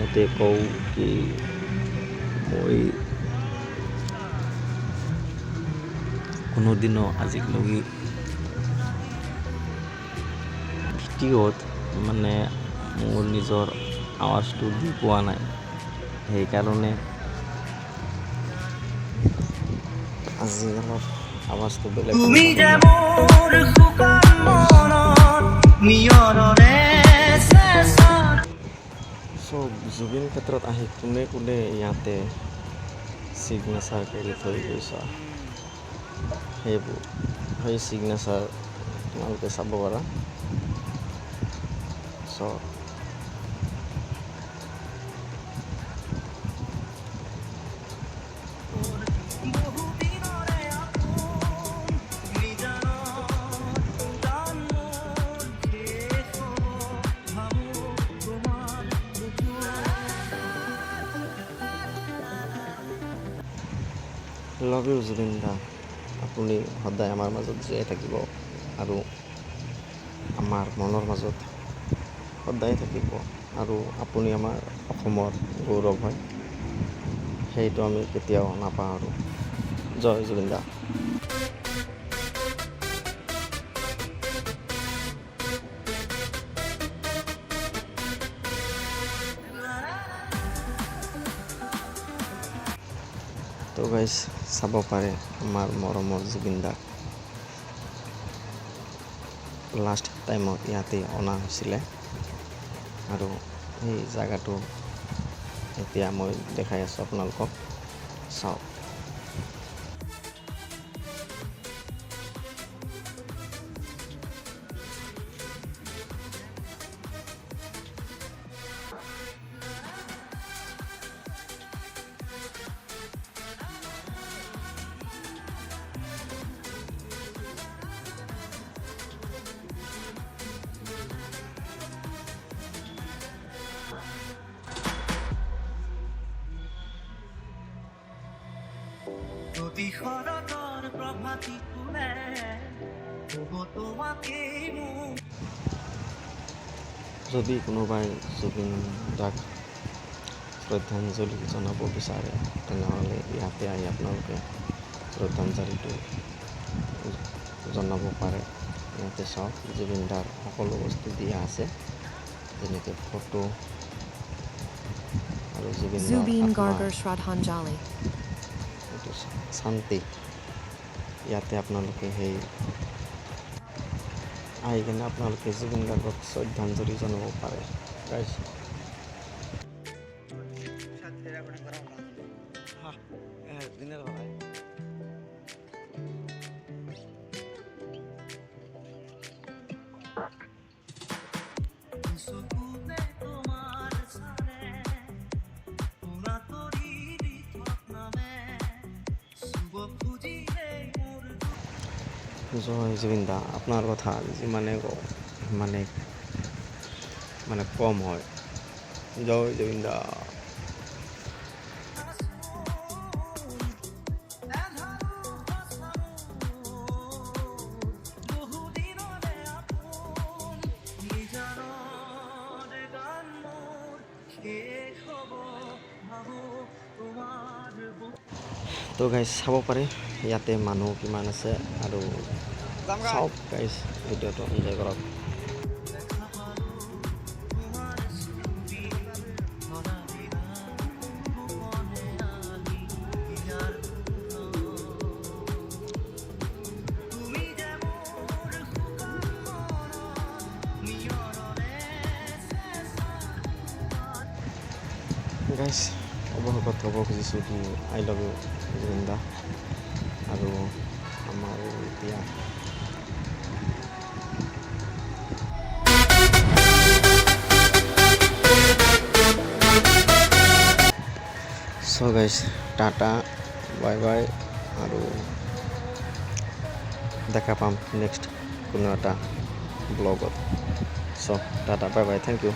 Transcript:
প্ৰথমতে কওঁ কি মই কোনোদিনো আজিলৈকে ভিডিঅ'ত মানে মোৰ নিজৰ আৱাজটো দি পোৱা নাই। সেইকাৰণে আজি অলপ আৱাজটো বেলেগ চব জুবিন ক্ষেত্ৰত আহি কোনে কোনে ইয়াতে চিগনেচাৰ কৰি থৈ গৈছা সেই চিগনেচাৰ তোমালোকে চাব পাৰা। লাভ ইউ জুবিন দা, আপুনি সদায় আমাৰ মাজত জীয়াই থাকিব আৰু আমাৰ মনৰ মাজত সদায় থাকিব আৰু আপুনি আমাৰ অসমৰ গৌৰৱ হয়, সেইটো আমি কেতিয়াও নাপাহৰোঁ। জয় জুবিন দা। তো গাইজ চাব পাৰে আমাৰ মৰমৰ জুবিন দাক লাষ্ট টাইমত ইয়াতে অনা হৈছিলে আৰু সেই জাগাটো এতিয়া মই দেখাই আছোঁ আপোনালোকক, চাওক। যদি কোনোবাই জুবিন দাক শ্ৰদ্ধাঞ্জলি জনাব বিচাৰে তেনেহ'লে ইয়াতে আহি আপোনালোকে শ্ৰদ্ধাঞ্জলিটো জনাব পাৰে। ইয়াতে চাওক জুবিন দাৰ সকলো বস্তু দিয়া আছে, যেনেকৈ ফটো আৰু জুবিন গাৰ্গৰ শ্ৰদ্ধাঞ্জলি এইটো শান্তি। ইয়াতে আপোনালোকে সেই আহি কিনে আপোনালোকে জুবিন গাৰ্গক শ্ৰদ্ধাঞ্জলি জনাব পাৰে। গাইজ জয় জুবিন দা, আপোনাৰ কথা যিমানে মানে কম হয়। জয় জুবিন দা। তো গাইজ চাব পাৰে ইয়াতে মানুহ কিমান আছে আৰু চাওক গাইজ, ভিডিঅ'টো এনজয় কৰক। গাইজ অৱশেষত ক'ব খুজিছোঁ কি আই লাভ ইউ জুবিন দা। আৰু আমাৰ এতিয়া চ' গাইজ টাটা বাই বাই, আৰু দেখা পাম নেক্সট কোনো এটা ব্লগত। চ' tata bye bye, thank U.